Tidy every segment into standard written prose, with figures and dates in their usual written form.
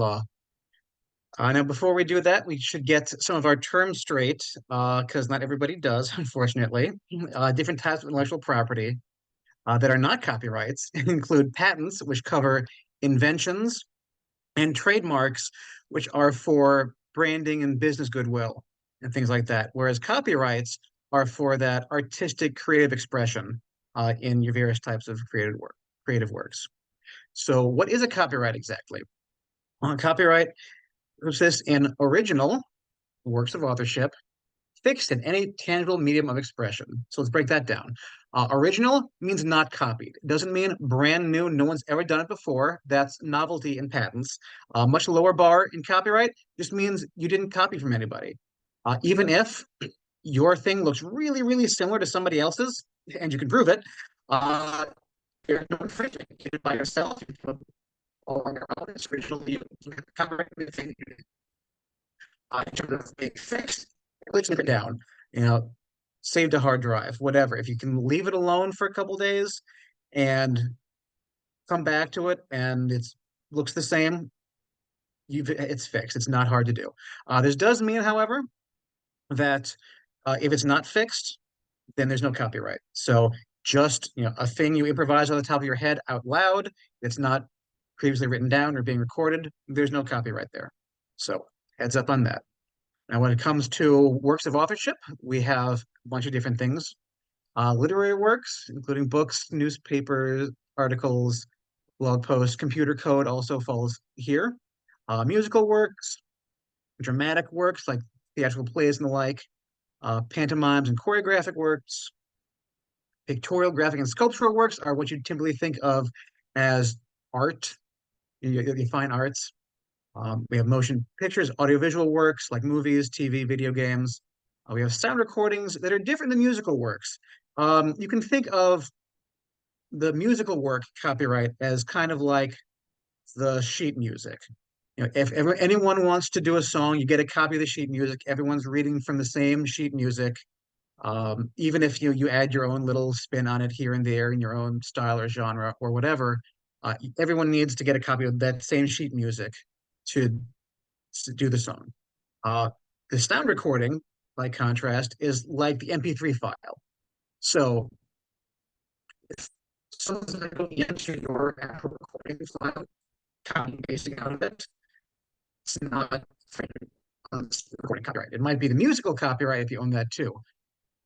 Law. Now, before we do that, we should get some of our terms straight, because not everybody does, unfortunately. Different types of intellectual property that are not copyrights include patents, which cover inventions, and trademarks, which are for branding and business goodwill and things like that. Whereas copyrights are for that artistic, creative expression in your various types of creative works. So, what is a copyright exactly? Copyright consists in original works of authorship fixed in any tangible medium of expression. So let's break that down. Original means not copied. It doesn't mean brand new, no one's ever done it before. That's novelty in patents. Much lower bar in copyright just means you didn't copy from anybody. Even if your thing looks really, really similar to somebody else's, and you can prove it, uh, there's no infringement. You did it by yourself, you do it all on your own. It's original. You have copyright everything. In terms of being fixed, glitching it down, you know, saved a hard drive, whatever. If you can leave it alone for a couple days and come back to it and it looks the same, it's fixed. It's not hard to do. This does mean, however, that if it's not fixed, then there's no copyright. So just a thing you improvise on the top of your head out loud, it's not previously written down or being recorded, there's no copyright there. So heads up on that. Now, when it comes to works of authorship, we have a bunch of different things. Literary works, including books, newspapers, articles, blog posts, computer code also falls here. Musical works, dramatic works like theatrical plays and the like, pantomimes and choreographic works, pictorial, graphic, and sculptural works are what you typically think of as art, the fine arts. We have motion pictures, audiovisual works like movies, TV, video games. We have sound recordings that are different than musical works. You can think of the musical work copyright as kind of like the sheet music. If ever anyone wants to do a song, you get a copy of the sheet music. Everyone's reading from the same sheet music. Even if you add your own little spin on it here and there in your own style or genre or whatever, everyone needs to get a copy of that same sheet music to do the song. Uh, the sound recording, by contrast, is like the MP3 file. So if someone's going to go into your actual recording file, copy and pasting out of it, it's not on recording copyright. It might be the musical copyright if you own that too.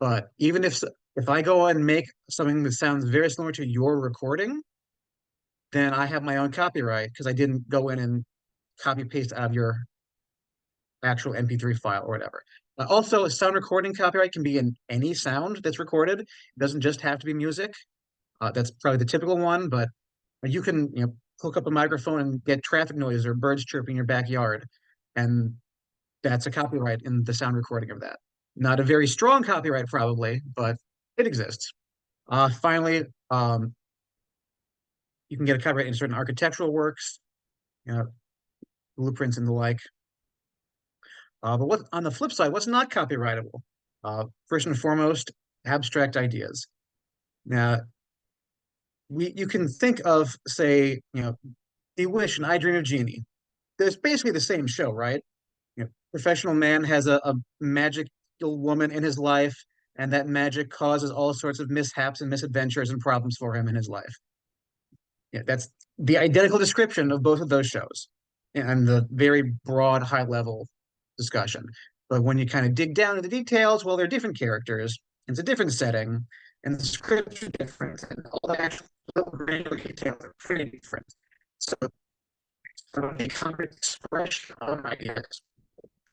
But even if I go and make something that sounds very similar to your recording, then I have my own copyright because I didn't go in and copy paste out of your actual MP3 file or whatever. Also, sound recording copyright can be in any sound that's recorded. It doesn't just have to be music. That's probably the typical one, but you can hook up a microphone and get traffic noise or birds chirping in your backyard, and that's a copyright in the sound recording of that. Not a very strong copyright, probably, but it exists. Finally, you can get a copyright in certain architectural works, blueprints and the like. But what on the flip side, what's not copyrightable? First and foremost, abstract ideas. Now, you can think of, say, Bewitched and I Dream of Jeannie. There's basically the same show, right? Professional man has a magical woman in his life, and that magic causes all sorts of mishaps and misadventures and problems for him in his life. That's the identical description of both of those shows and the very broad, high level discussion. But when you kind of dig down into the details, well, they're different characters, it's a different setting, and the scripts are different, and all the actual little granular details are pretty different. So, the concrete expression of ideas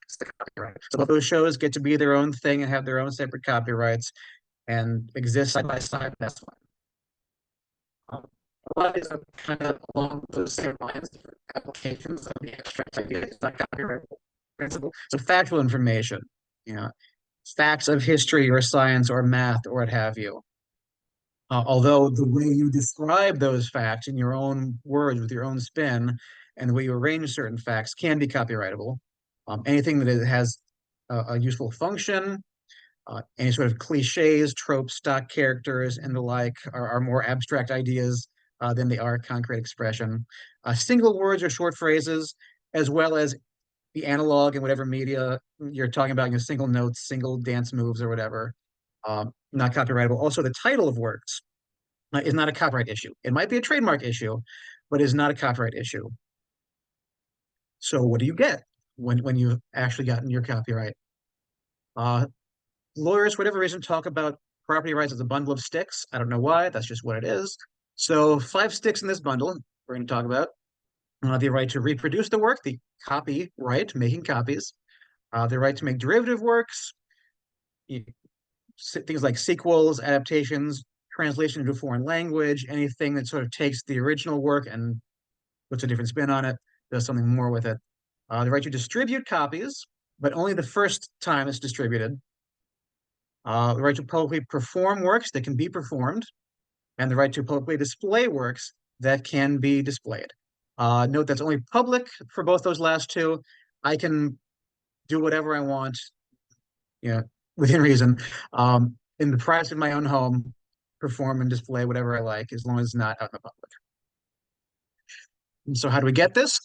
is the copyright. So both those shows get to be their own thing and have their own separate copyrights and exist side by side. That's fine. A lot is kind of along those same lines, different applications of the abstract idea. It's not copyright principle. So factual information, facts of history or science or math or what have you. Although the way you describe those facts in your own words with your own spin and the way you arrange certain facts can be copyrightable. Anything that has a useful function, any sort of cliches, tropes, stock characters, and the like are more abstract ideas than they are concrete expression. Single words or short phrases, as well as the analog and whatever media you're talking about, single notes, single dance moves, or whatever, not copyrightable. Also, the title of works is not a copyright issue. It might be a trademark issue, but is not a copyright issue. So what do you get when you've actually gotten your copyright? Uh, Lawyers, for whatever reason, talk about property rights as a bundle of sticks. I don't know why. That's just what it is. So five sticks in this bundle we're going to talk about. The right to reproduce the work, the copyright, making copies, the right to make derivative works, things like sequels, adaptations, translation into a foreign language, anything that sort of takes the original work and puts a different spin on it, does something more with it. The right to distribute copies, but only the first time it's distributed. The right to publicly perform works that can be performed, and the right to publicly display works that can be displayed. Note that's only public for both those last two. I can do whatever I want, you know, within reason, in the privacy of my own home, perform and display whatever I like, as long as it's not out in the public. And so how do we get this?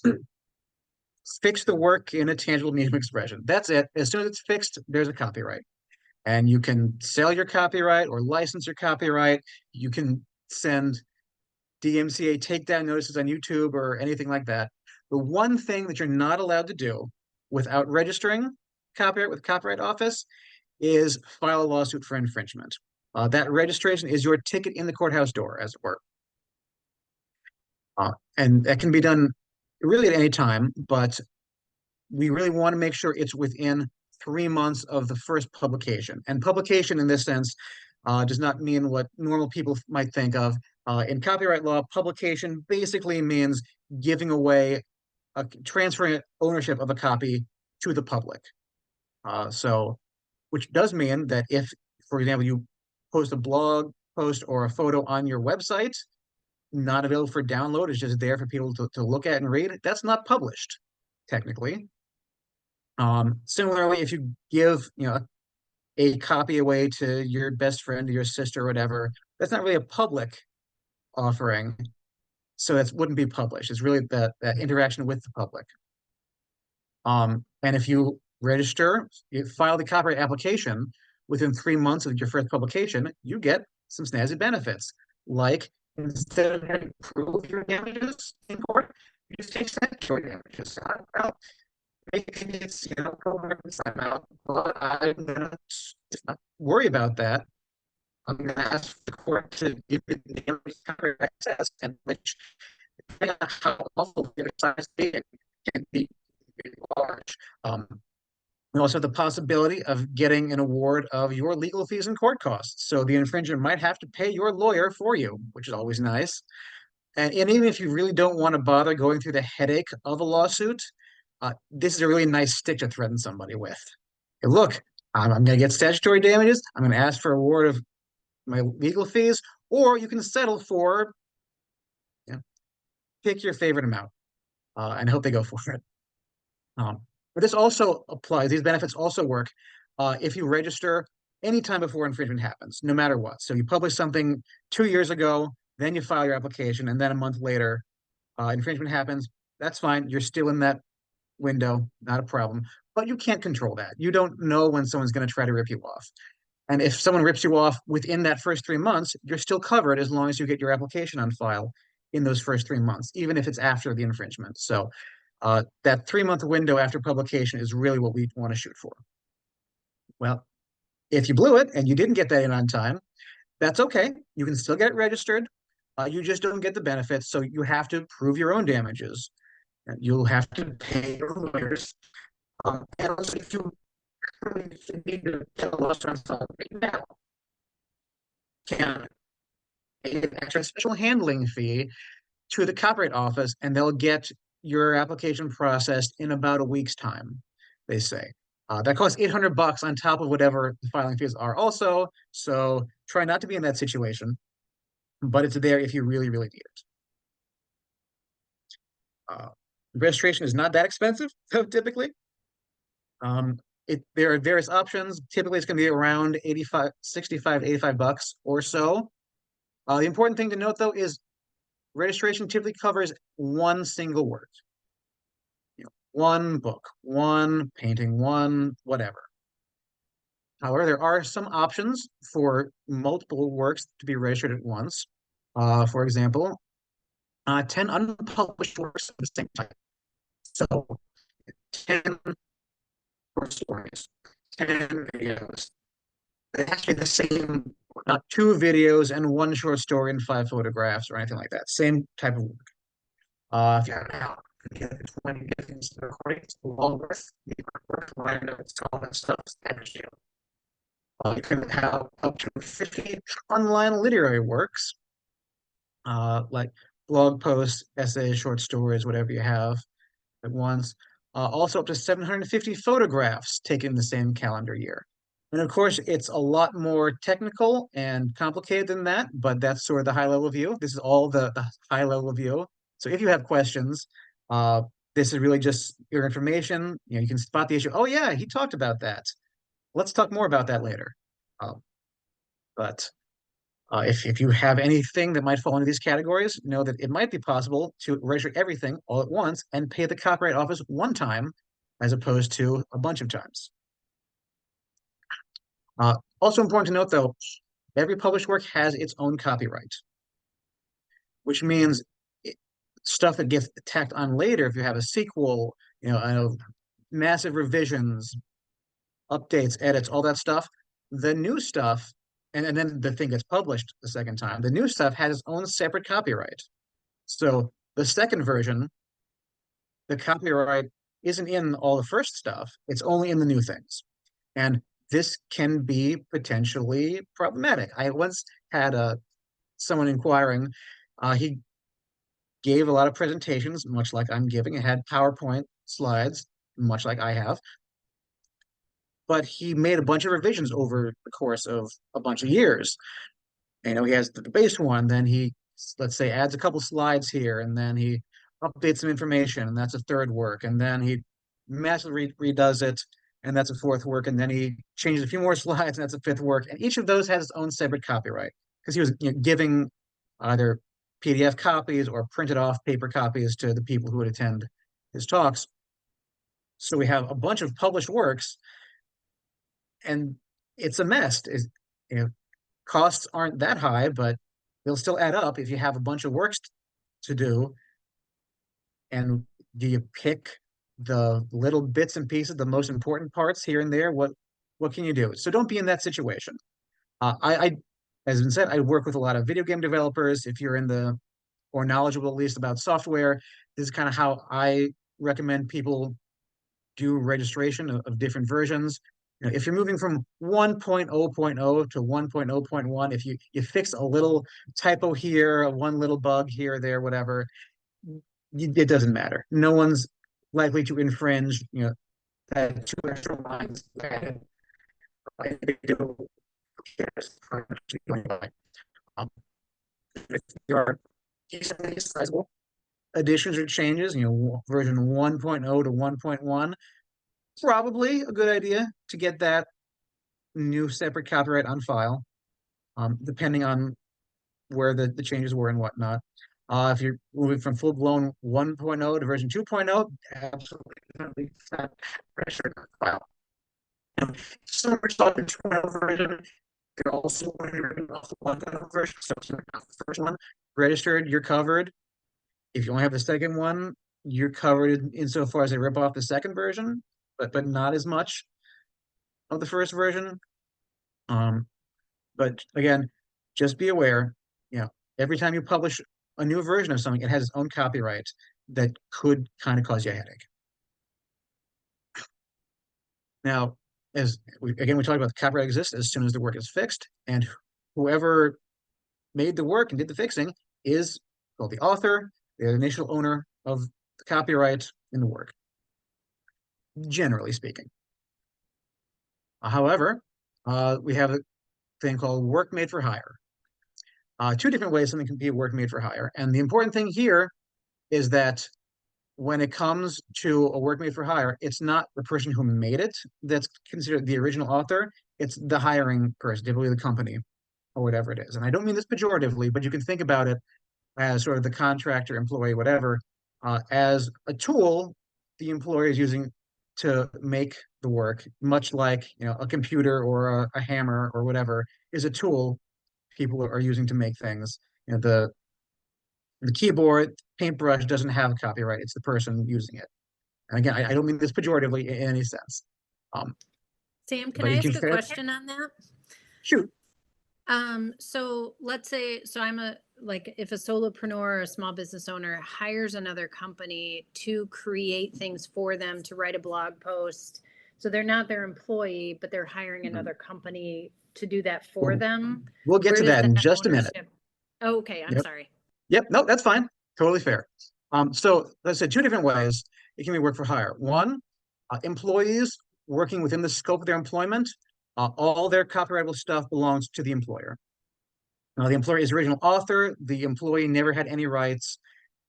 Fix the work in a tangible medium of expression. That's it. As soon as it's fixed, there's a copyright. And you can sell your copyright or license your copyright. You can send DMCA takedown notices on YouTube or anything like that. The one thing that you're not allowed to do without registering copyright with the Copyright Office is file a lawsuit for infringement. That registration is your ticket in the courthouse door, as it were. And that can be done really at any time, but we really want to make sure it's within 3 months of the first publication. And publication in this sense does not mean what normal people might think of. In copyright law, publication basically means giving away, transferring ownership of a copy to the public. So, which does mean that if, for example, you post a blog post or a photo on your website, not available for download, it's just there for people to look at and read, that's not published, technically. Similarly, if you give, a copy away to your best friend or your sister or whatever, that's not really a public offering, so that wouldn't be published. It's really that interaction with the public. And if you register, you file the copyright application within 3 months of your first publication, you get some snazzy benefits. Like, instead of having to prove your damages in court, you just take statutory damages. Well, maybe it's, I'm out, but I'm gonna not worry about that. I'm gonna ask the court to give me the damage copyright access, and which, depending on how awful the size can be large. We also have the possibility of getting an award of your legal fees and court costs. So the infringer might have to pay your lawyer for you, which is always nice. And even if you really don't want to bother going through the headache of a lawsuit, this is a really nice stick to threaten somebody with. Hey, look, I'm going to get statutory damages. I'm going to ask for a award of my legal fees, or you can settle for, pick your favorite amount, and hope they go for it. But this also applies, these benefits also work if you register anytime before infringement happens, no matter what. So you publish something 2 years ago, then you file your application, and then a month later, infringement happens. That's fine. You're still in that window, not a problem. But you can't control that. You don't know when someone's going to try to rip you off. And if someone rips you off within that first 3 months, you're still covered as long as you get your application on file in those first 3 months, even if it's after the infringement. So that 3 month window after publication is really what we want to shoot for. Well, if you blew it and you didn't get that in on time, that's okay. You can still get it registered. You just don't get the benefits. So you have to prove your own damages. You'll have to pay your lawyers. And also, if you need to tell us on something right now, can pay an extra special handling fee to the Copyright Office, and they'll get your application processed in about a week's time, they say. That costs $800 on top of whatever the filing fees are also. So try not to be in that situation, but it's there if you really, really need it. Registration is not that expensive, typically. There are various options. Typically, it's going to be around 65 to $85 or so. The important thing to note, though, is registration typically covers one single word. one book, one painting, one whatever. However, there are some options for multiple works to be registered at once. For example, 10 unpublished works of the same type. So 10 short stories, 10 videos. It has to be the same, not two videos and one short story and five photographs or anything like that. Same type of work. If you have now, you get 20 different recordings, long worth, the work, line notes, all that stuff, standard you. You can have up to 50 online literary works, like blog posts, essays, short stories, whatever you have at once. Also up to 750 photographs taken in the same calendar year. And of course, it's a lot more technical and complicated than that, but that's sort of the high level view. This is all the high level view. So if you have questions, uh, this is really just your information. You know, you can spot the issue. Oh yeah, he talked about that. Let's talk more about that later. Um, but if you have anything that might fall into these categories, know that it might be possible to register everything all at once and pay the Copyright Office one time as opposed to a bunch of times. Also important to note, though, every published work has its own copyright, which means it, stuff that gets tacked on later, if you have a sequel, massive revisions, updates, edits, all that stuff, the new stuff, and then the thing gets published the second time, the new stuff has its own separate copyright. So the second version, the copyright isn't in all the first stuff, it's only in the new things. And this can be potentially problematic. I once had someone inquiring, he gave a lot of presentations, much like I'm giving, it had PowerPoint slides, much like I have, but he made a bunch of revisions over the course of a bunch of years. He has the base one, then he, let's say, adds a couple slides here, and then he updates some information, and that's a third work, and then he massively redoes it, and that's a fourth work, and then he changes a few more slides, and that's a fifth work, and each of those has its own separate copyright because he was giving either PDF copies or printed off paper copies to the people who would attend his talks. So we have a bunch of published works, and it's a mess. You know, costs aren't that high, but they'll still add up if you have a bunch of works to do. And do you pick the little bits and pieces, the most important parts here and there? What can you do? So don't be in that situation. As been said, I work with a lot of video game developers. If you're in the or knowledgeable at least about software, this is kind of how I recommend people do registration of different versions. If you're moving from 1.0.0 to 1.0.1, if you fix a little typo here, one little bug here or there, whatever, it doesn't matter. No one's likely to infringe, that two extra lines added. Um, if there are decently sizable additions or changes, version 1.0 to 1.1, probably a good idea to get that new separate copyright on file, depending on where the changes were and whatnot. If you're moving from full-blown 1.0 to version 2.0, absolutely pressure on file. Some are talking 2.0 version. You're also running off the 1.0 version, so if you're not the first one registered, you're covered. If you only have the second one, you're covered insofar as they rip off the second version, but not as much of the first version. Um, but again, just be aware, every time you publish a new version of something, it has its own copyright that could kind of cause you a headache. Now, again, we talked about the copyright exists as soon as the work is fixed, and whoever made the work and did the fixing is called the author, the initial owner of the copyright in the work, generally speaking. However, we have a thing called work made for hire. Two different ways something can be work made for hire. And the important thing here is that when it comes to a work made for hire, it's not the person who made it that's considered the original author. It's the hiring person, typically the company or whatever it is. And I don't mean this pejoratively, but you can think about it as sort of the contractor, employee, whatever, as a tool the employer is using to make the work, much like a computer or a hammer or whatever is a tool people are using to make things. The keyboard, paintbrush doesn't have copyright. It's the person using it. And again, I don't mean this pejoratively in any sense. Um, Sam, can but I you can ask a question on that? shoot. So let's say, so I'm a, like, if a solopreneur or a small business owner hires another company to create things for them, to write a blog post, so they're not their employee, but they're hiring Mhm. another company to do that for We'll, them. we'll get Where to does that in that just a minute. ownership? Oh, okay, I'm Yep. sorry. Yep. No, that's fine. Totally fair. So let's say two different ways it can be work for hire. One, employees working within the scope of their employment, all their copyrightable stuff belongs to the employer. Now, the employer is the original author. The employee never had any rights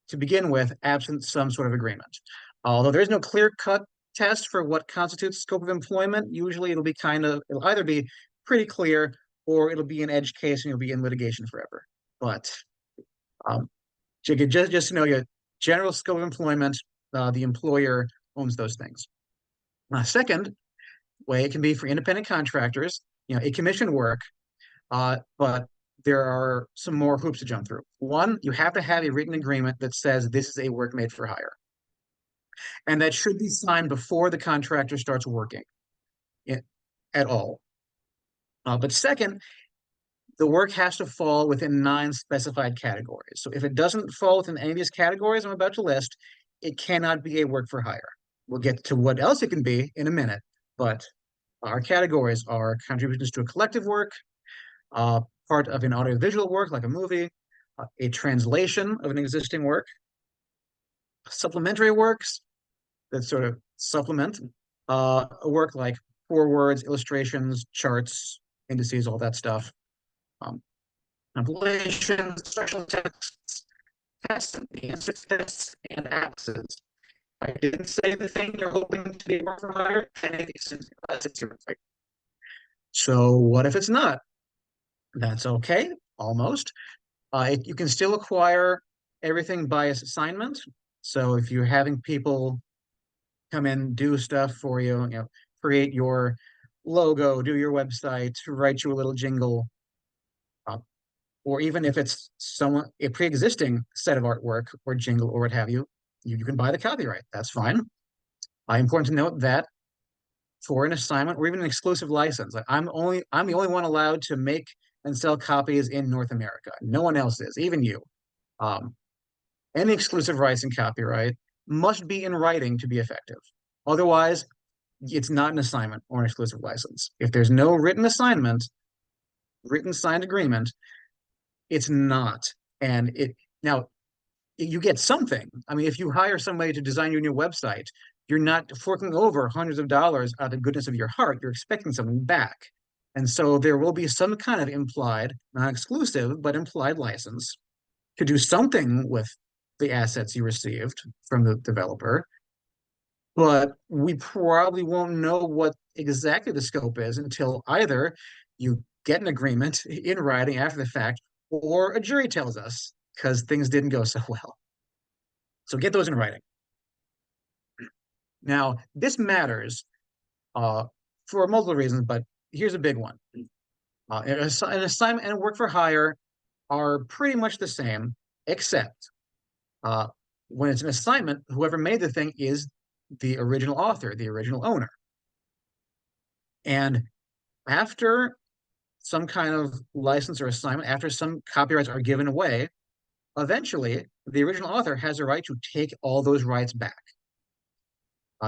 to begin with, absent some sort of agreement. Although there is no clear-cut test for what constitutes scope of employment, usually it'll either be pretty clear or it'll be an edge case and you'll be in litigation forever. But um, just to know your general scope of employment, the employer owns those things. Second way, it can be for independent contractors, a commission work, but there are some more hoops to jump through. One, you have to have a written agreement that says this is a work made for hire. And that should be signed before the contractor starts working at all. But second, the work has to fall within 9 specified categories. So if it doesn't fall within any of these categories I'm about to list, it cannot be a work for hire. We'll get to what else it can be in a minute, but our categories are contributions to a collective work, uh, part of an audiovisual work like a movie, a translation of an existing work, supplementary works that sort of supplement a work like forewords, illustrations, charts, indices, all that stuff, um, compilations, special texts, tests, and answer tests, and axes. I didn't say the thing you're hoping to be more for hire, and it's your right. So what if it's not? That's okay, almost. You can still acquire everything by assignment. So if you're having people come in, do stuff for you, create your logo, do your website, write you a little jingle, uh, or even if it's a pre-existing set of artwork or jingle or what have you, you can buy the copyright. That's fine. Important to note that for an assignment or even an exclusive license, like I'm the only one allowed to make and sell copies in North America. No one else is, even you. Um, any exclusive rights and copyright must be in writing to be effective. Otherwise, it's not an assignment or an exclusive license. If there's no written assignment, written signed agreement, it's not. And it now you get something. I mean, if you hire somebody to design your new website, you're not forking over hundreds of dollars out of the goodness of your heart. You're expecting something back. And so there will be some kind of implied, not exclusive, but implied license to do something with the assets you received from the developer. But we probably won't know what exactly the scope is until either you get an agreement in writing after the fact, or a jury tells us because things didn't go so well. So get those in writing. Now, this matters uh, for multiple reasons, but here's a big one. An assignment and work for hire are pretty much the same, except uh, when it's an assignment, whoever made the thing is the original author, the original owner. And after some kind of license or assignment, after some copyrights are given away, eventually the original author has a right to take all those rights back.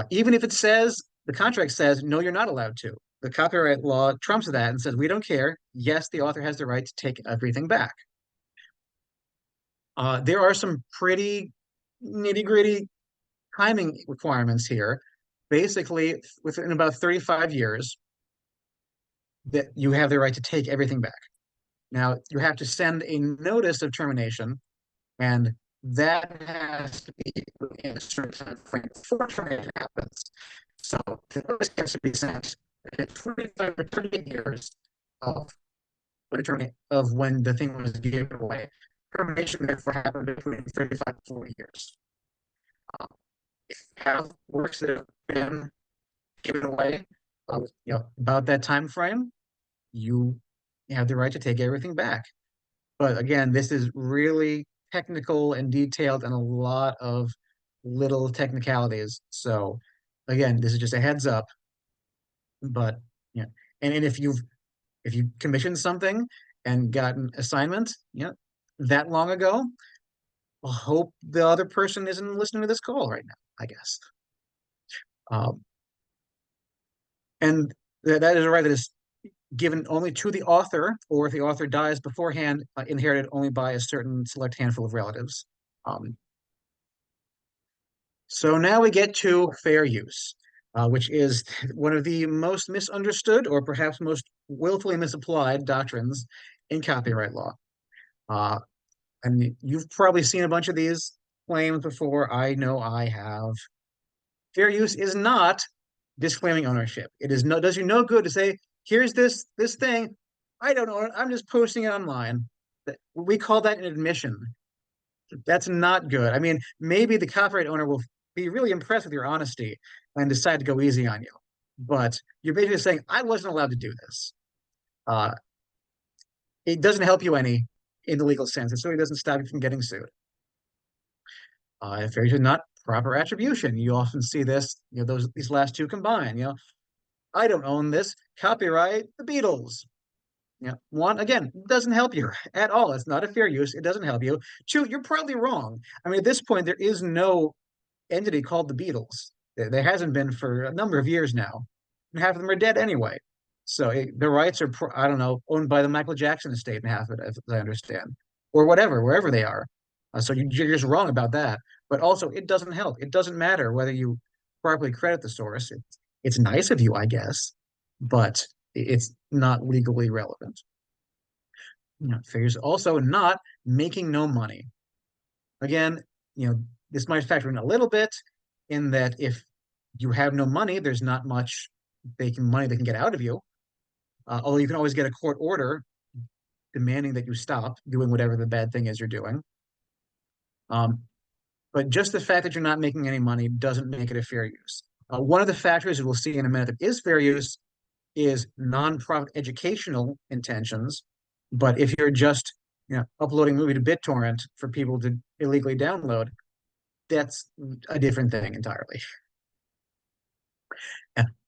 Even if the contract says, no, you're not allowed to. The copyright law trumps that and says, we don't care. Yes, the author has the right to take everything back. There are some pretty nitty gritty timing requirements here. Basically, within about 35 years, that you have the right to take everything back. Now, you have to send a notice of termination, and that has to be within a certain time frame before termination happens. So the notice has to be sent in 25 or 38 years of when the thing was given away. Termination therefore happened between 35 and 40 years. have works that have been given away, about that time frame, you have the right to take everything back. But again, this is really technical and detailed and a lot of little technicalities. So again, this is just a heads up. But yeah, and if you commissioned something and got an assignment, that long ago, I hope the other person isn't listening to this call right now, I guess. Um, and that is a right that is given only to the author, or if the author dies beforehand, inherited only by a certain select handful of relatives. Um, so now we get to fair use, which is one of the most misunderstood or perhaps most willfully misapplied doctrines in copyright law. Uh, and you've probably seen a bunch of these claims before. I know I have. Fair use is not disclaiming ownership. It is no does you no good to say, here's this thing. I don't own it. I'm just posting it online. We call that an admission. That's not good. I mean, maybe the copyright owner will be really impressed with your honesty and decide to go easy on you. But you're basically saying, I wasn't allowed to do this. Uh, it doesn't help you any in the legal sense. It certainly doesn't stop you from getting sued. If there's not proper attribution, you often see this, these last two combined. I don't own this. Copyright the Beatles. One, again, doesn't help you at all. It's not a fair use. It doesn't help you. Two, you're probably wrong. I mean, at this point, there is no entity called the Beatles. There hasn't been for a number of years now. And half of them are dead anyway. So the rights are, I don't know, owned by the Michael Jackson estate and half of it, as I understand, or whatever, wherever they are. So you're just wrong about that. But also, it doesn't help. It doesn't matter whether you properly credit the source. It's nice of you, I guess, but it's not legally relevant. Figures also not making no money. Again, this might factor in a little bit in that if you have no money, there's not much money they can get out of you. Although you can always get a court order demanding that you stop doing whatever the bad thing is you're doing. Um, but just the fact that you're not making any money doesn't make it a fair use. One of the factors we'll see in a minute that is fair use is nonprofit educational intentions. But if you're just uploading a movie to BitTorrent for people to illegally download, that's a different thing entirely.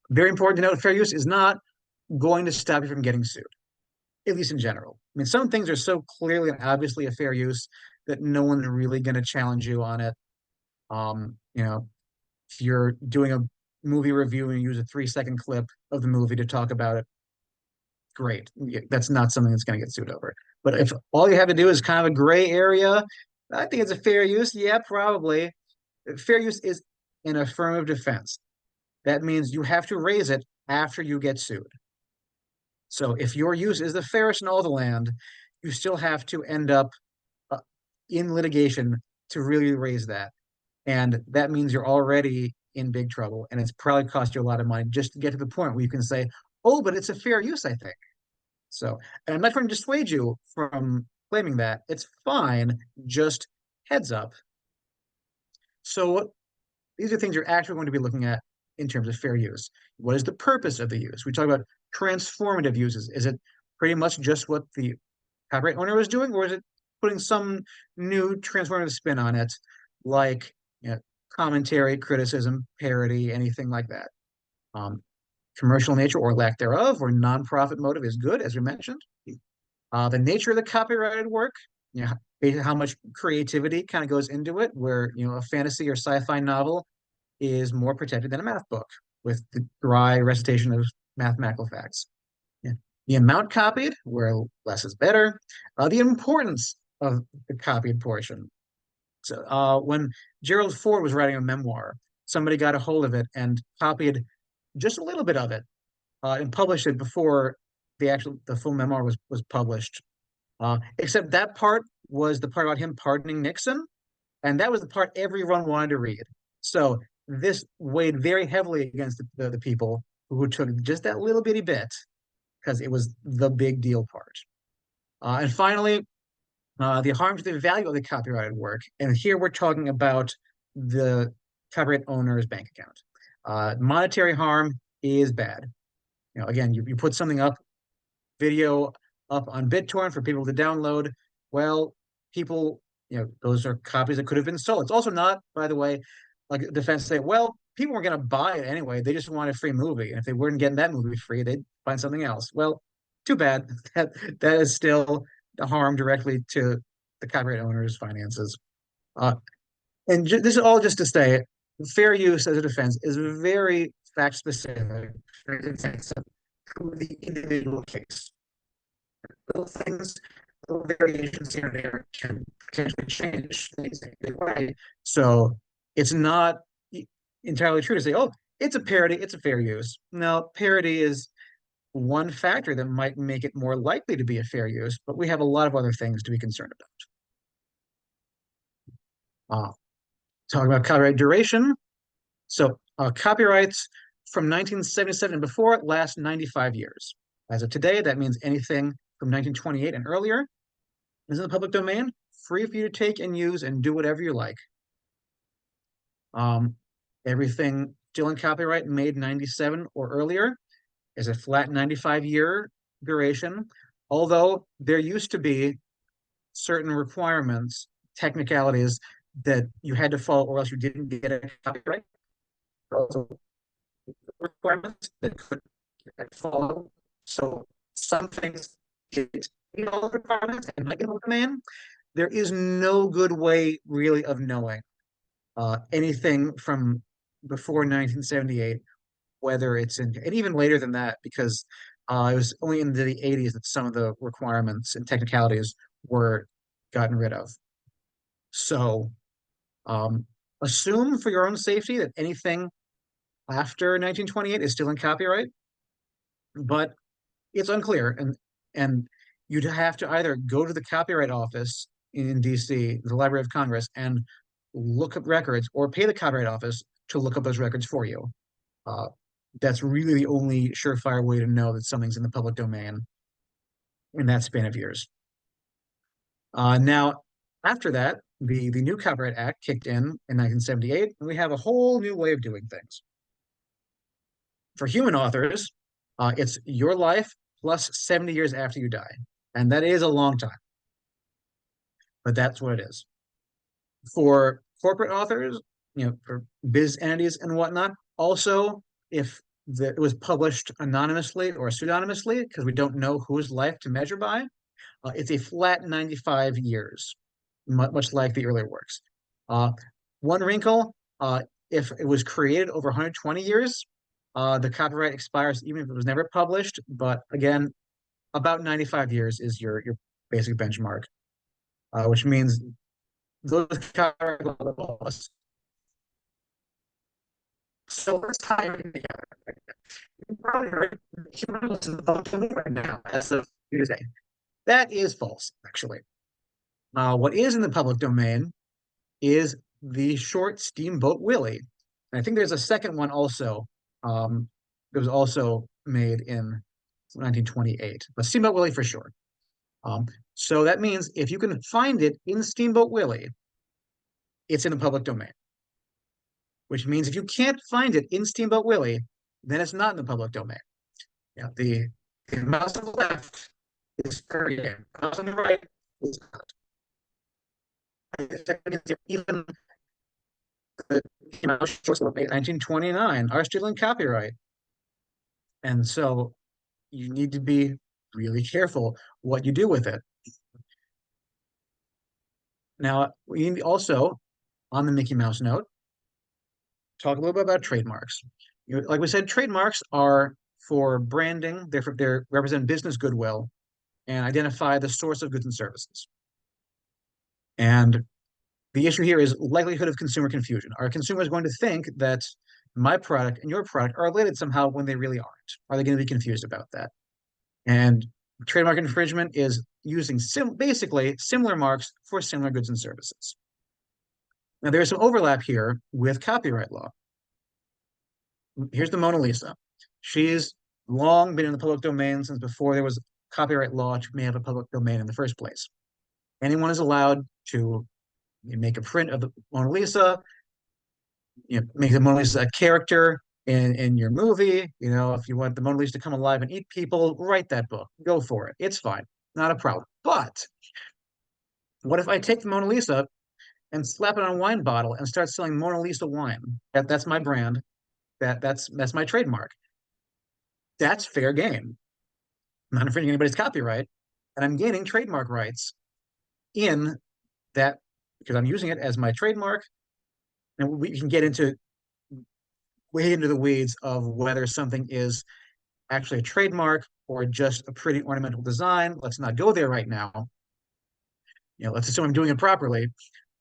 Very important to note, fair use is not going to stop you from getting sued, at least in general. I mean, some things are so clearly and obviously a fair use that no one's really going to challenge you on it. If you're doing a movie review and you use a 3-second clip of the movie to talk about it, great. That's not something that's going to get sued over. But if all you have to do is kind of a gray area, I think it's a fair use. Yeah, probably. Fair use is an affirmative defense. That means you have to raise it after you get sued. So if your use is the fairest in all the land, you still have to end up uh, in litigation to really raise that. And that means you're already in big trouble. And it's probably cost you a lot of money just to get to the point where you can say, oh, but it's a fair use, I think. So, and I'm not trying to dissuade you from claiming that. It's fine. Just heads up. So these are things you're actually going to be looking at in terms of fair use. What is the purpose of the use? We talk about transformative uses. Is it pretty much just what the copyright owner was doing, or is it putting some new transformative spin on it, like commentary, criticism, parody, anything like that? Commercial nature or lack thereof, or nonprofit motive is good, as we mentioned. The nature of the copyrighted work, how much creativity kind of goes into it, where a fantasy or sci-fi novel is more protected than a math book with the dry recitation of mathematical facts. Yeah. The amount copied, where less is better. The importance of the copied portion. So when Gerald Ford was writing a memoir, somebody got a hold of it and copied just a little bit of it and published it before the full memoir was published. Except that part was the part about him pardoning Nixon, and that was the part everyone wanted to read. So this weighed very heavily against the people who took just that little bitty bit because it was the big deal part. And finally, the harm to the value of the copyrighted work. And here we're talking about the copyright owner's bank account. Monetary harm is bad. Again, you put something up, video up on BitTorrent for people to download. Well, people, those are copies that could have been sold. It's also not, by the way, like defense say, well, people were going to buy it anyway. They just want a free movie. And if they weren't getting that movie free, they'd find something else. Well, too bad. That is still a harm directly to the copyright owner's finances. Uh, and this is all just to say, fair use as a defense is very fact specific, very intensive to the individual case. Little things, little variations here and there can potentially change things in a good way. So it's not entirely true to say, oh, it's a parody, it's a fair use. No, parody is one factor that might make it more likely to be a fair use, but we have a lot of other things to be concerned about. Talking about copyright duration. So copyrights from 1977 and before last 95 years. As of today, that means anything from 1928 and earlier is in the public domain, free for you to take and use and do whatever you like. Everything still in copyright made 97 or earlier is a flat 95-year duration, although there used to be certain requirements, technicalities that you had to follow or else you didn't get a copyright. Also requirements that could follow. So some things get all the requirements and might get a demand. There is no good way really of knowing anything from before 1978, whether it's in, and even later than that, because it was only in the 80s that some of the requirements and technicalities were gotten rid of. So assume for your own safety that anything after 1928 is still in copyright, but it's unclear. And you'd have to either go to the Copyright Office in DC, the Library of Congress, and look up records, or pay the Copyright Office to look up those records for you. That's really the only surefire way to know that something's in the public domain in that span of years. Now, after that, the new Copyright Act kicked in 1978, and we have a whole new way of doing things. For human authors, it's your life plus 70 years after you die. And that is a long time, but that's what it is. For corporate authors, for biz entities and whatnot, also, if it was published anonymously or pseudonymously, because we don't know whose life to measure by, it's a flat 95 years, much like the earlier works. One wrinkle, if it was created over 120 years, the copyright expires even if it was never published. But again, about 95 years is your basic benchmark, which means those copyright laws. So let's tie everything together. You probably heard humans in the public domain right now as of today. That is false, actually. What is in the public domain is the short Steamboat Willie. And I think there's a second one also that was also made in 1928, but Steamboat Willie for sure. So that means if you can find it in Steamboat Willie, it's in the public domain. Which means if you can't find it in Steamboat Willie, then it's not in the public domain. The mouse on the left is fair game. The mouse on the right is not. Even the shorts of 1929 are still in copyright. And so you need to be really careful what you do with it. Now, we need also, on the Mickey Mouse note, talk a little bit about trademarks. Like we said, trademarks are for branding. They represent business goodwill and identify the source of goods and services. And the issue here is likelihood of consumer confusion. Are consumers going to think that my product and your product are related somehow when they really aren't? Are they going to be confused about that? And trademark infringement is using basically similar marks for similar goods and services. Now, there's some overlap here with copyright law. Here's the Mona Lisa. She's long been in the public domain since before there was copyright law to have a public domain in the first place. Anyone is allowed to make a print of the Mona Lisa, make the Mona Lisa a character in your movie. If you want the Mona Lisa to come alive and eat people, write that book. Go for it. It's fine. Not a problem. But what if I take the Mona Lisa and slap it on a wine bottle and start selling Mona Lisa wine? That's my brand. That's my trademark. That's fair game. I'm not infringing anybody's copyright, and I'm gaining trademark rights in that because I'm using it as my trademark. And we can get into way into the weeds of whether something is actually a trademark or just a pretty ornamental design. Let's not go there right now. Let's assume I'm doing it properly.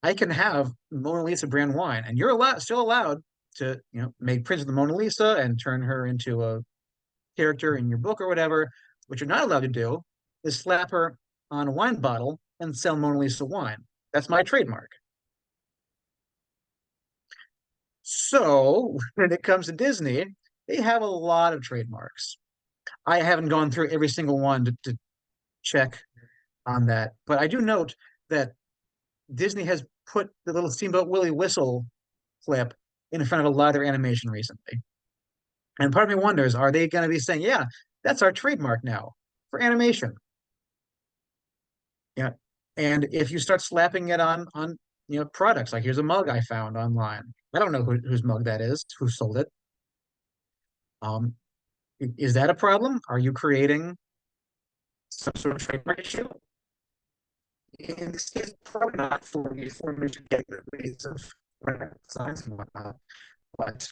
I can have Mona Lisa brand wine, and you're still allowed to, make prints of the Mona Lisa and turn her into a character in your book or whatever. What you're not allowed to do is slap her on a wine bottle and sell Mona Lisa wine. That's my trademark. So when it comes to Disney, they have a lot of trademarks. I haven't gone through every single one to check on that, but I do note that Disney has put the little Steamboat Willie whistle clip in front of a lot of their animation recently. And part of me wonders, are they going to be saying, yeah, that's our trademark now for animation? Yeah. And if you start slapping it on products, like here's a mug I found online. I don't know whose mug that is, who sold it. Um, is that a problem? Are you creating some sort of trademark issue? In this case, probably not for me to get the ways of science and whatnot. But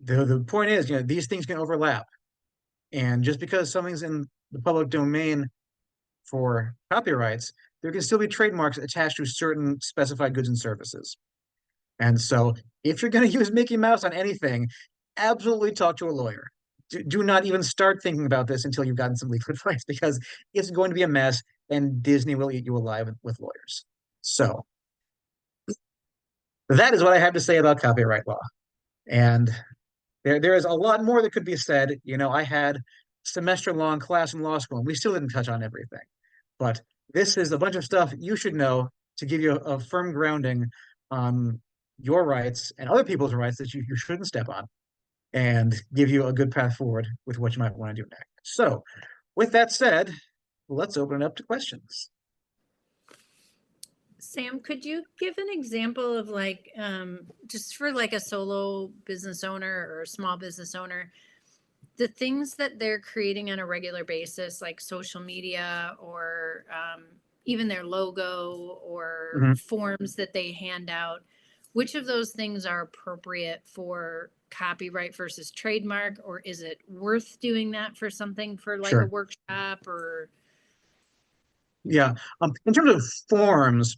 the point is, these things can overlap. And just because something's in the public domain for copyrights, there can still be trademarks attached to certain specified goods and services. And so if you're going to use Mickey Mouse on anything, absolutely talk to a lawyer. Do not even start thinking about this until you've gotten some legal advice because it's going to be a mess and Disney will eat you alive with lawyers. So that is what I have to say about copyright law. And there is a lot more that could be said. I had semester long class in law school and we still didn't touch on everything. But this is a bunch of stuff you should know to give you a firm grounding on your rights and other people's rights that you shouldn't step on and give you a good path forward with what you might want to do next. So, with that said, let's open it up to questions. Sam, could you give an example of like, just for like a solo business owner or a small business owner, the things that they're creating on a regular basis, like social media or even their logo or Mhm. forms that they hand out, which of those things are appropriate for copyright versus trademark, or is it worth doing that for something for like a Sure. workshop or? Yeah. In terms of forms,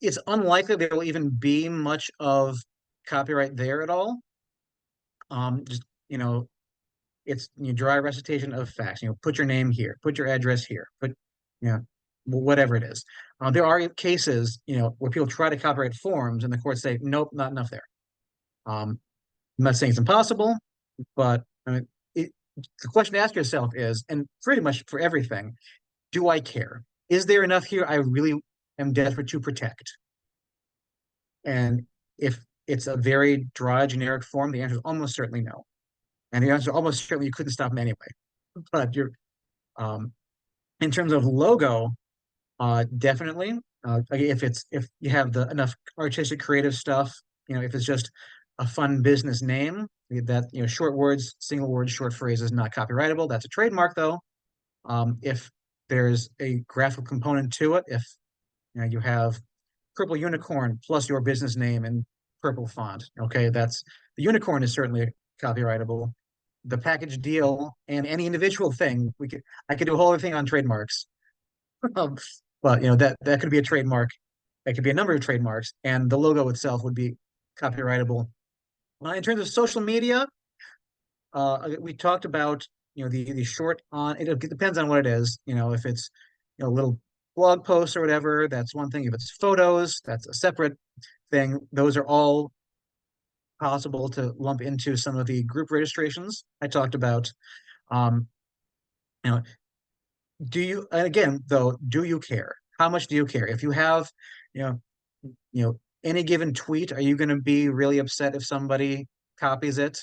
it's unlikely there will even be much of copyright there at all. Just, it's dry recitation of facts. Put your name here, put your address here, put, you know, whatever it is. There are cases, where people try to copyright forms and the courts say, nope, not enough there. I'm not saying it's impossible, but I mean, the question to ask yourself is, and pretty much for everything, do I care? Is there enough here I really am desperate to protect? And if it's a very dry, generic form, the answer is almost certainly no. And the answer is almost certainly you couldn't stop them anyway. But um, in terms of logo, definitely. Like if you have the enough artistic, creative stuff, if it's just a fun business name, that short words, single words, short phrases, not copyrightable. That's a trademark, though. If there's a graphical component to it, if you have purple unicorn plus your business name in purple font, okay, that's the unicorn is certainly copyrightable. The package deal and any individual thing, I could do a whole other thing on trademarks. Um, but that could be a trademark. That could be a number of trademarks, and the logo itself would be copyrightable. In terms of social media, we talked about the short on. It depends on what it is. If it's little blog posts or whatever, that's one thing. If it's photos, that's a separate thing. Those are all possible to lump into some of the group registrations I talked about. Um, you know, do you, and again, though, do you care? How much do you care? If you have, you know, any given tweet, are you going to be really upset if somebody copies it?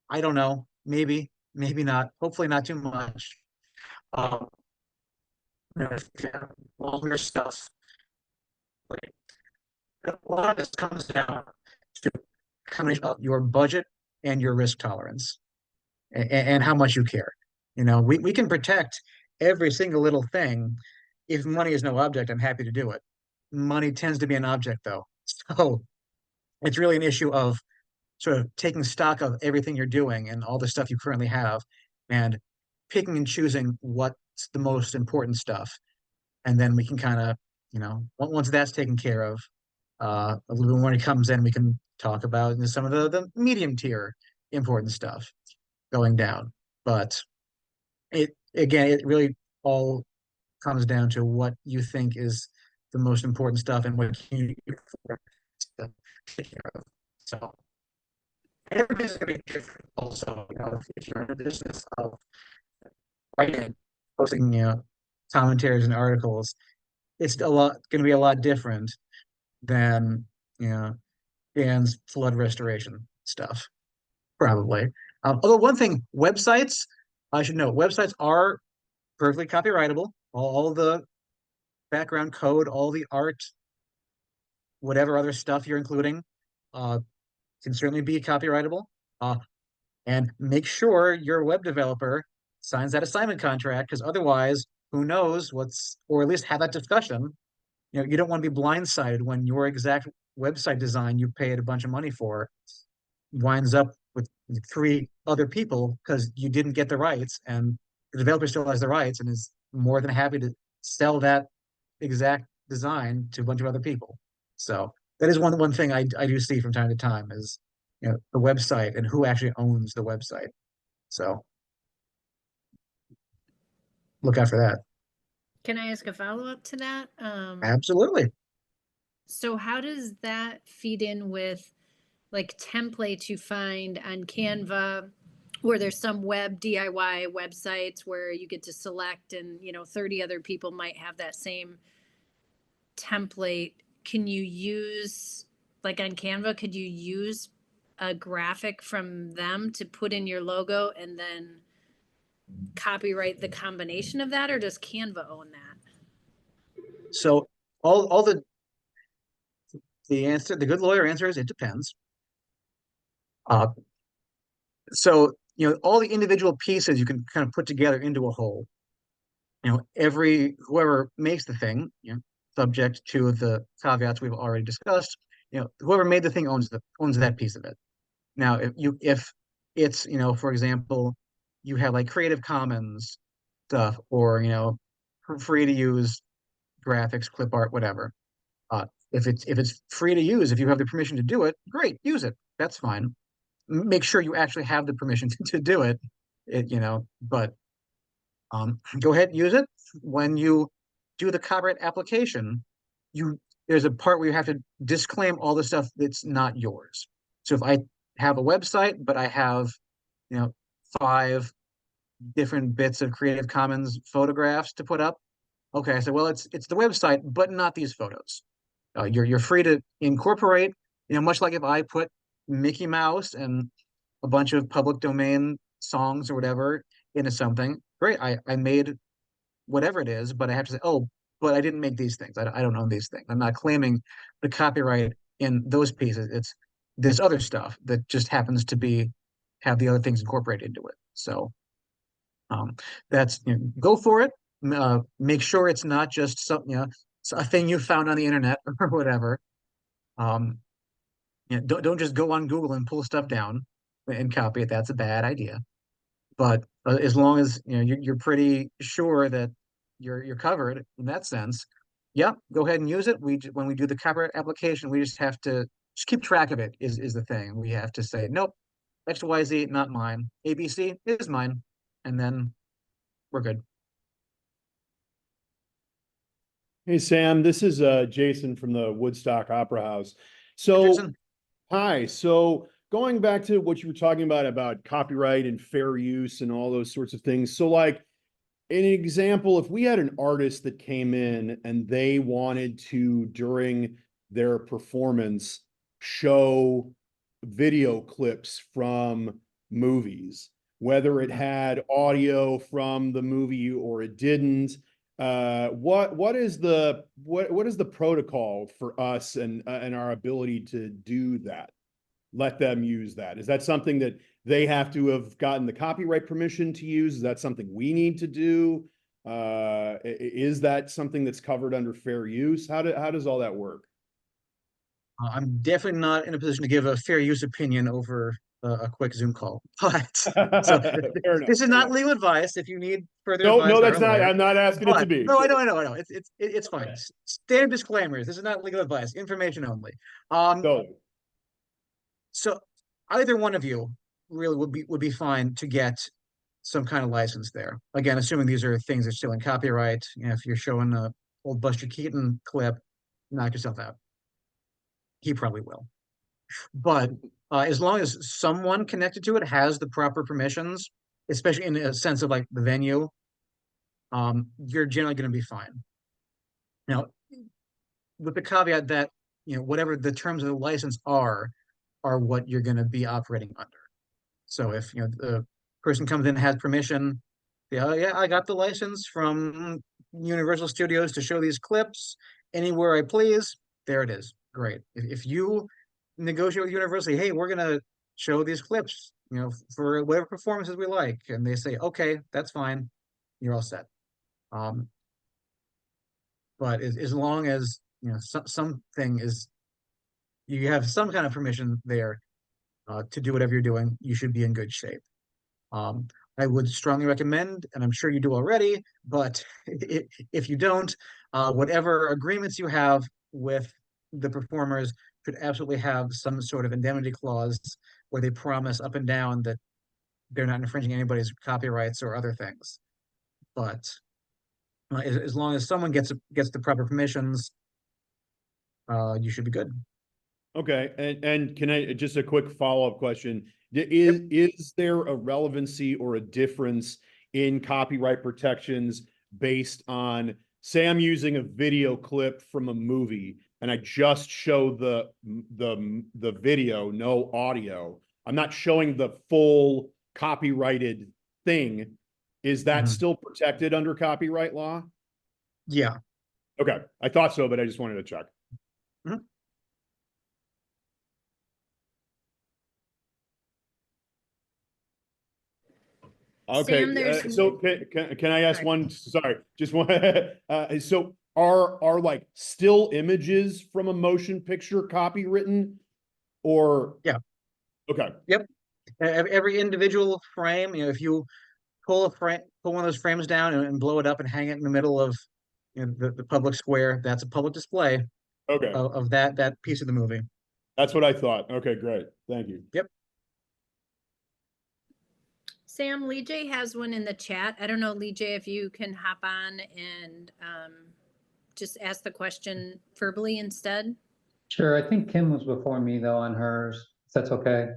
I don't know. Maybe, maybe not. Hopefully not too much. Um, all your stuff. Like, a lot of this comes down to combination of your budget and your risk tolerance and how much you care. We can protect every single little thing. If money is no object, I'm happy to do it. Money tends to be an object, though. So it's really an issue of sort of taking stock of everything you're doing and all the stuff you currently have and picking and choosing what's the most important stuff. And then we can kind of, once that's taken care of, a little bit when it comes in, we can talk about some of the medium tier important stuff going down. But it really all comes down to what you think is the most important stuff and what you to take care of. So everything's going to be different. Also, if you're in the business of writing, posting, commentaries and articles, it's going to be a lot different than you know Dan's flood restoration stuff, probably. Although one thing, websites, I should note, websites are perfectly copyrightable. All the background code, all the art, whatever other stuff you're including, uh, can certainly be copyrightable. Uh, and make sure your web developer signs that assignment contract, because otherwise, who knows or at least have that discussion. You don't want to be blindsided when your exact website design you paid a bunch of money for winds up with three other people because you didn't get the rights, and the developer still has the rights and is more than happy to sell that exact design to a bunch of other people. So that is one thing I do see from time to time is the website and who actually owns the website. So look out for that. Can I ask a follow-up to that? Absolutely. So how does that feed in with like templates you find on Canva, where there's some web DIY websites where you get to select and 30 other people might have that same template? Can you use, like on Canva, could you use a graphic from them to put in your logo and then copyright the combination of that, or does Canva own that? So all the good lawyer answer is it depends. Uh, so all the individual pieces you can kind of put together into a whole. Whoever makes the thing, subject to the caveats we've already discussed, whoever made the thing owns that piece of it. Now, if it's, for example, you have like Creative Commons stuff or, free to use graphics, clip art, whatever. If it's free to use, if you have the permission to do it, great, use it. That's fine. Make sure you actually have the permission to do it. But go ahead and use it. When you do the copyright application, you there's a part where you have to disclaim all the stuff that's not yours. So if I have a website, but I have, you know, five different bits of Creative Commons photographs to put up, okay, I said, well, it's the website, but not these photos. You're free to incorporate, much like if I put Mickey Mouse and a bunch of public domain songs or whatever into something. Great, I made whatever it is, but I have to say, oh, but I didn't make these things. I don't own these things. I'm not claiming the copyright in those pieces. It's this other stuff that just happens to have the other things incorporated into it. So um, that's go for it. Make sure it's not just a thing you found on the internet or whatever. Um, don't just go on Google and pull stuff down and copy it. That's a bad idea. But as long as you're pretty sure that you're covered in that sense, yeah, go ahead and use it. When we do the copyright application, we just have to just keep track of it. Is the thing we have to say nope, XYZ not mine. ABC is mine, and then we're good. Hey Sam, this is Jason from the Woodstock Opera House. Hey, So, Jason. hi. So, going back to what you were talking about copyright and fair use and all those sorts of things. So, like an example, if we had an artist that came in and they wanted to during their performance show video clips from movies, whether it had audio from the movie or it didn't. What is the protocol for us and our ability to do that? Let them use that. Is that something that they have to have gotten the copyright permission to use? Is that something we need to do? Is that something that's covered under fair use? How does all that work? I'm definitely not in a position to give a fair use opinion over a quick Zoom call, but so Fair enough. this is not legal advice. If you need further No, advice, no, hire that's a not. lawyer. I'm not asking it to But be. no, I know. It's fine. Standard disclaimers. This is not legal advice. Information only. Um, So, so either one of you really would be fine to get some kind of license there. Again, assuming these are things that are still in copyright. You know, if you're showing a old Buster Keaton clip, knock yourself out. He probably will. But as long as someone connected to it has the proper permissions, especially in a sense of like the venue, you're generally going to be fine. Now, with the caveat that whatever the terms of the license are what you're going to be operating under. So if the person comes in and has permission, yeah, yeah, I got the license from Universal Studios to show these clips anywhere I please. There it is. Great. If you negotiate with Universal, hey, we're gonna show these clips, for whatever performances we like, and they say, okay, that's fine, you're all set. Um, but as long as something is you have some kind of permission there to do whatever you're doing, you should be in good shape. Um, I would strongly recommend, and I'm sure you do already, but if you don't, whatever agreements you have with the performers should absolutely have some sort of indemnity clause where they promise up and down that they're not infringing anybody's copyrights or other things. But as long as someone gets the proper permissions, you should be good. okay, and can I just a quick follow-up question? Yep. Is there a relevancy or a difference in copyright protections based on, say I'm using a video clip from a movie and I just show the video, no audio. I'm not showing the full copyrighted thing. Is that Mhm. still protected under copyright law? Yeah. Okay, I thought so, but I just wanted to check. Mhm. Sam, Okay, there's so can I ask sorry. one? Sorry, just one. So are like still images from a motion picture copywritten or Yeah. okay? Yep. Every individual frame, if you pull one of those frames down and blow it up and hang it in the middle of the public square, that's a public display Okay, of that piece of the movie. that's what I thought. Okay, great. Thank you. Yep. Sam, Lee J has one in the chat. I don't know, Lee J, if you can hop on and just ask the question verbally instead. Sure, I think Kim was before me though on hers, if that's okay.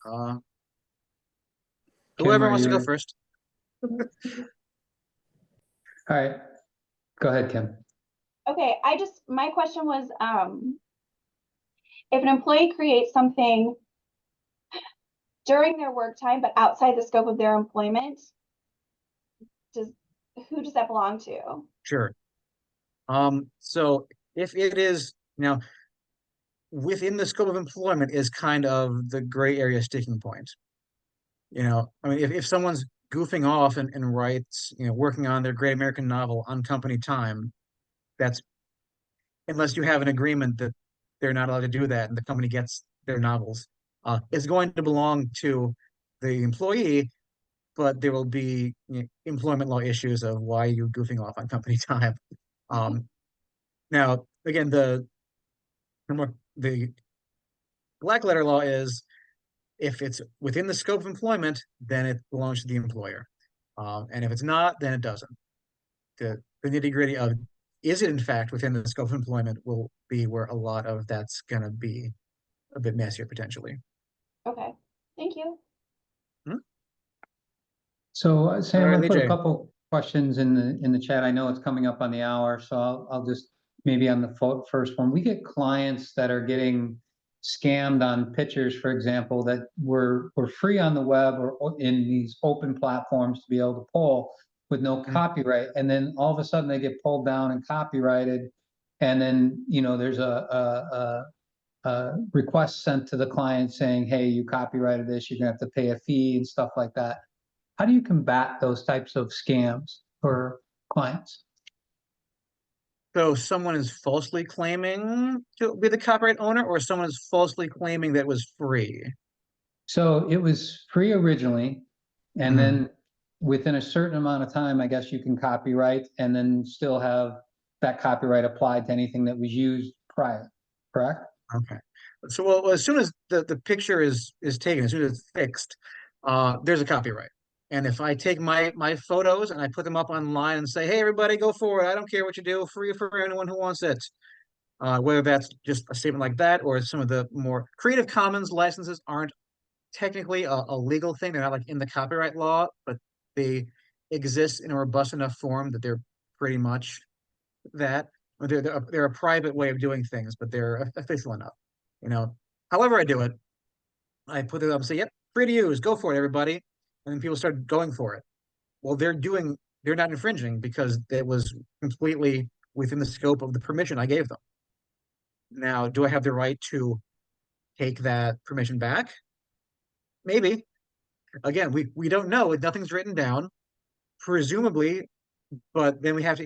Uh, Kim, Whoever are wants to go you? first. All right, go ahead, Kim. Okay, my question was, if an employee creates something during their work time, but outside the scope of their employment, who does that belong to? Sure. So if it is now within the scope of employment is kind of the gray area sticking point. I mean, if someone's goofing off and writes, working on their great American novel on company time, that's unless you have an agreement that they're not allowed to do that and the company gets their novels, it's going to belong to the employee, but there will be employment law issues of why you goofing off on company time. Um, Now, again, the black letter law is if it's within the scope of employment, then it belongs to the employer. And if it's not, then it doesn't. The nitty gritty of is it in fact within the scope of employment will be where a lot of that's going to be a bit messier potentially. Okay, thank you. Hmm? So All Sam, right, I Lee put a J. couple questions in the chat. I know it's coming up on the hour, so I'll just maybe on the first one. We get clients that are getting scammed on pictures, for example, that were free on the web or in these open platforms to be able to pull with no copyright, and then all of a sudden they get pulled down and copyrighted, and then there's a request sent to the client saying, hey, you copyrighted this, you're gonna have to pay a fee and stuff like that. How do you combat those types of scams for clients? So someone is falsely claiming to be the copyright owner, or someone is falsely claiming that it was free? So it was free originally, and then within a certain amount of time, I guess you can copyright and then still have that copyright applied to anything that was used prior, correct? Okay. So well, as soon as the picture is taken, as soon as it's fixed, there's a copyright. And if I take my photos and I put them up online and say, hey, everybody, go for it. I don't care what you do, free for anyone who wants it. Whether that's just a statement like that or some of the more Creative Commons licenses aren't technically a legal thing. They're not like in the copyright law, but they exist in a robust enough form that they're pretty much that. They're a private way of doing things, but they're official enough. You know, however I do it, I put it up and say, "Yep, free to use. Go for it, everybody." And then people start going for it. Well, they're not infringing because it was completely within the scope of the permission I gave them. Now, do I have the right to take that permission back? Maybe. Again, we don't know. Nothing's written down, presumably, but then we have to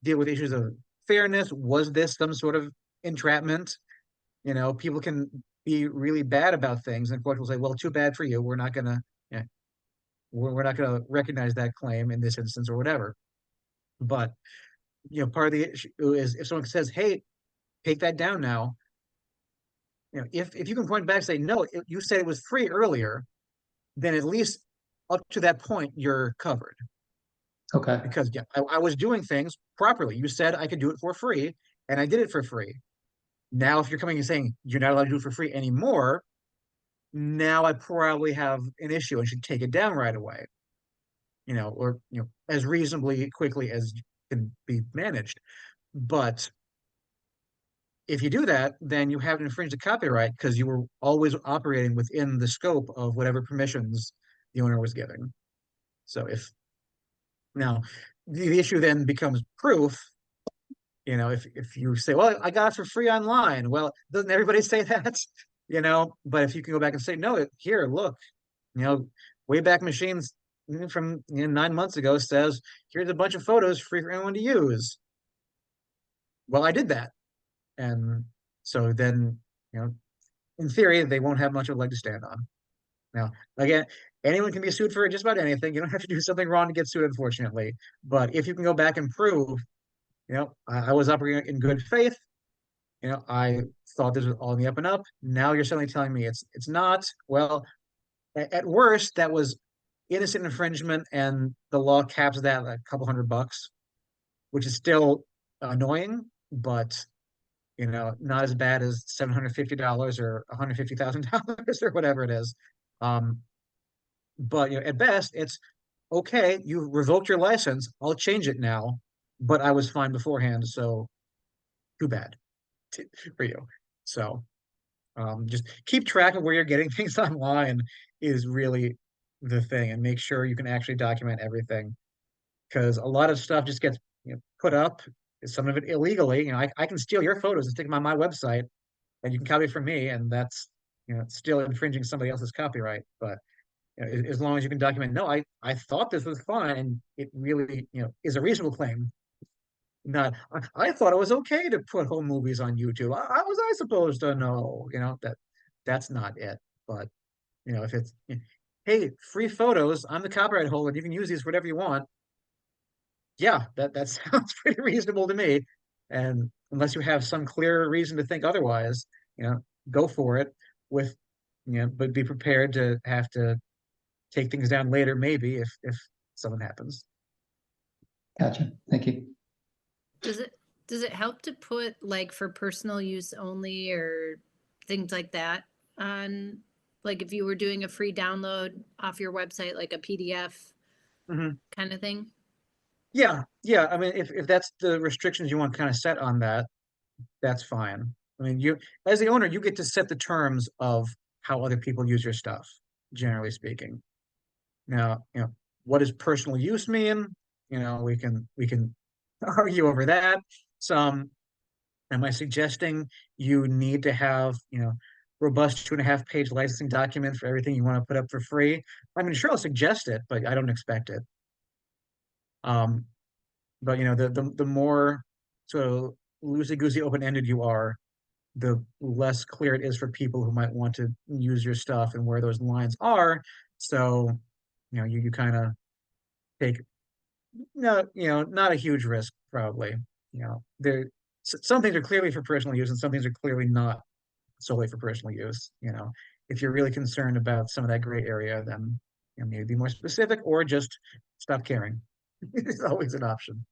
deal with issues of fairness. Was this some sort of entrapment? People can be really bad about things, and court will say, "Well, too bad for you. Yeah, we're not gonna recognize that claim in this instance or whatever." But part of the issue is if someone says, "Hey, take that down now," if you can point back and say, "No, you said it was free earlier," then at least up to that point you're covered. Okay. Because yeah, I was doing things properly. You said I could do it for free, and I did it for free. Now, if you're coming and saying you're not allowed to do it for free anymore, now I probably have an issue and should take it down right away. Or as reasonably quickly as can be managed. But if you do that, then you haven't infringed the copyright because you were always operating within the scope of whatever permissions the owner was giving. So if now the issue then becomes proof. If you say, well, I got it for free online. Well, doesn't everybody say that? But if you can go back and say, no, here, look, Wayback Machines from 9 months ago says, here's a bunch of photos free for anyone to use. Well, I did that. And so then, in theory, they won't have much of a leg to stand on. Now, again, anyone can be sued for just about anything. You don't have to do something wrong to get sued, unfortunately. But if you can go back and prove, I was operating in good faith. I thought this was all in the up and up. Now you're suddenly telling me it's not. Well, at worst, that was innocent infringement, and the law caps that at a couple $100, which is still annoying, but not as bad as $750 or $150,000 or whatever it is. But at best, it's okay. You revoked your license. I'll change it now, but I was fine beforehand, so too bad for you. So just keep track of where you're getting things online is really the thing, and make sure you can actually document everything, because a lot of stuff just gets put up, some of it illegally. I can steal your photos and stick them on my website, and you can copy it from me, and that's still infringing somebody else's copyright. But as long as you can document, no, I thought this was fine, and it really is a reasonable claim. Not, I thought it was okay to put home movies on YouTube. How was I supposed to know? That's not it. But if it's, hey, free photos, I'm the copyright holder, you can use these for whatever you want. Yeah, that sounds pretty reasonable to me. And unless you have some clear reason to think otherwise, go for it with, but be prepared to have to take things down later, maybe if something happens. Gotcha. Thank you. Does it help to put like for personal use only or things like that on, like if you were doing a free download off your website, like a PDF Mhm. kind of thing? Yeah, yeah. I mean, if that's the restrictions you want kind of set on that, that's fine. I mean, you as the owner, you get to set the terms of how other people use your stuff, generally speaking. Now, what does personal use mean? We can argue over that. Some, am I suggesting you need to have, robust 2.5 page licensing document for everything you want to put up for free? I mean, sure, I'll suggest it, but I don't expect it. Um, but the more sort of loosey-goosey open-ended you are, the less clear it is for people who might want to use your stuff and where those lines are. So, you kind of take no, not a huge risk probably. Some things are clearly for personal use and some things are clearly not solely for personal use. If you're really concerned about some of that gray area, then maybe be more specific or just stop caring. It's always an option.